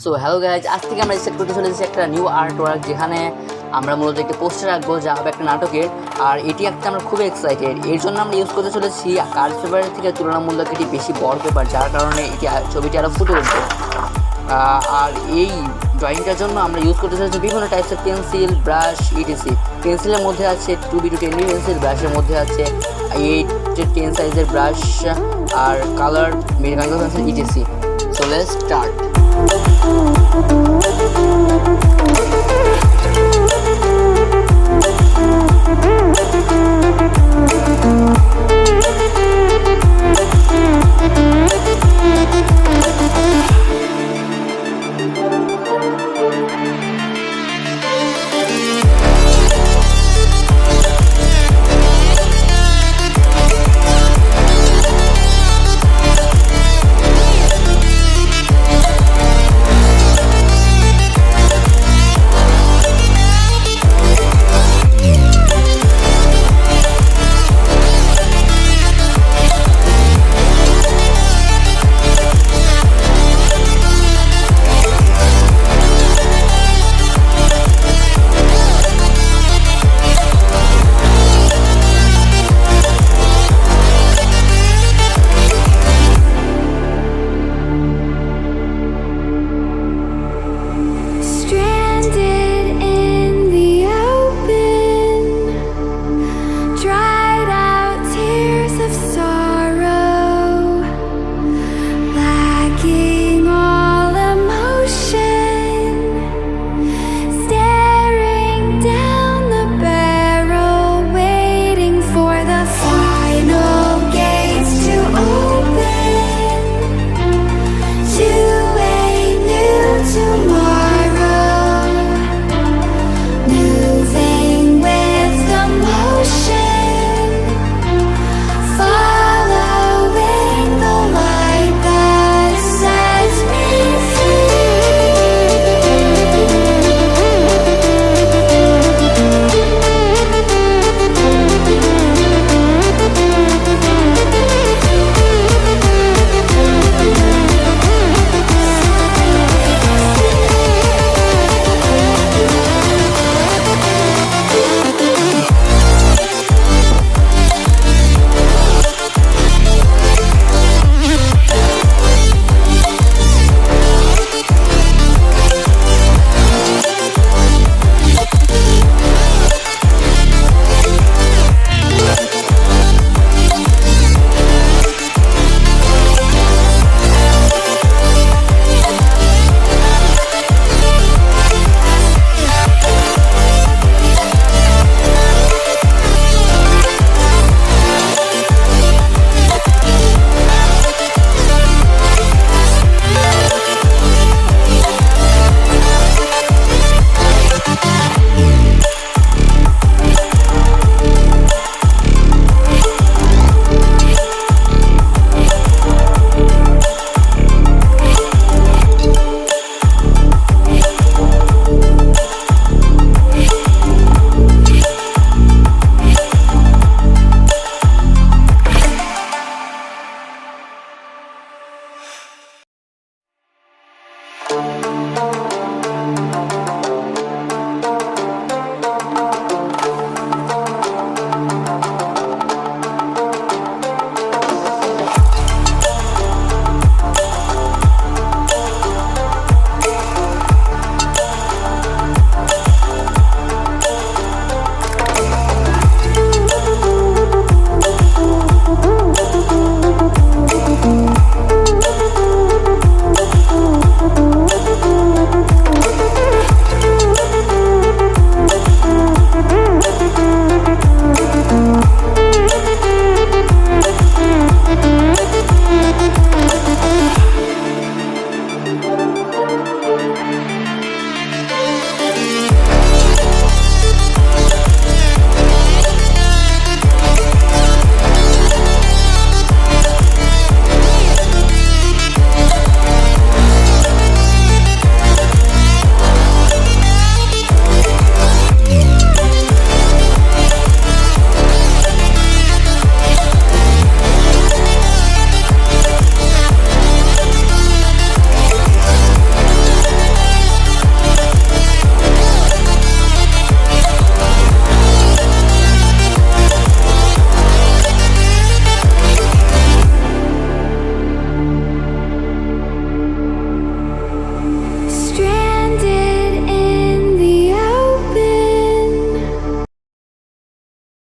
So hello guys, আজ থেকে আমরা স্টার্ট করতে চলেছি একটা নিউ আর্ট ওয়ার্ক, যেখানে আমরা মূলত একটা পোস্টার রাখবো যা হবে একটা নাটকের। আর এটি একটা আমরা খুবই এক্সাইটেড। এর জন্য আমরা ইউজ করতে চলেছি কার্ড পেপারের থেকে তুলনামূলক এটি বেশি বড় পেপার, যার কারণে এটি ছবিটি আরও ফুটে উঠবে। আর এই ড্রয়িংটার জন্য আমরা ইউজ করতে চলেছি বিভিন্ন টাইপসের পেন্সিল, ব্রাশ, ইটিসি। পেন্সিলের মধ্যে আছে 2B to 10B পেন্সিল, ব্রাশের মধ্যে আছে 8 to 10 সাইজের ব্রাশ, আর colour mechanical pencil, etc. So let's start.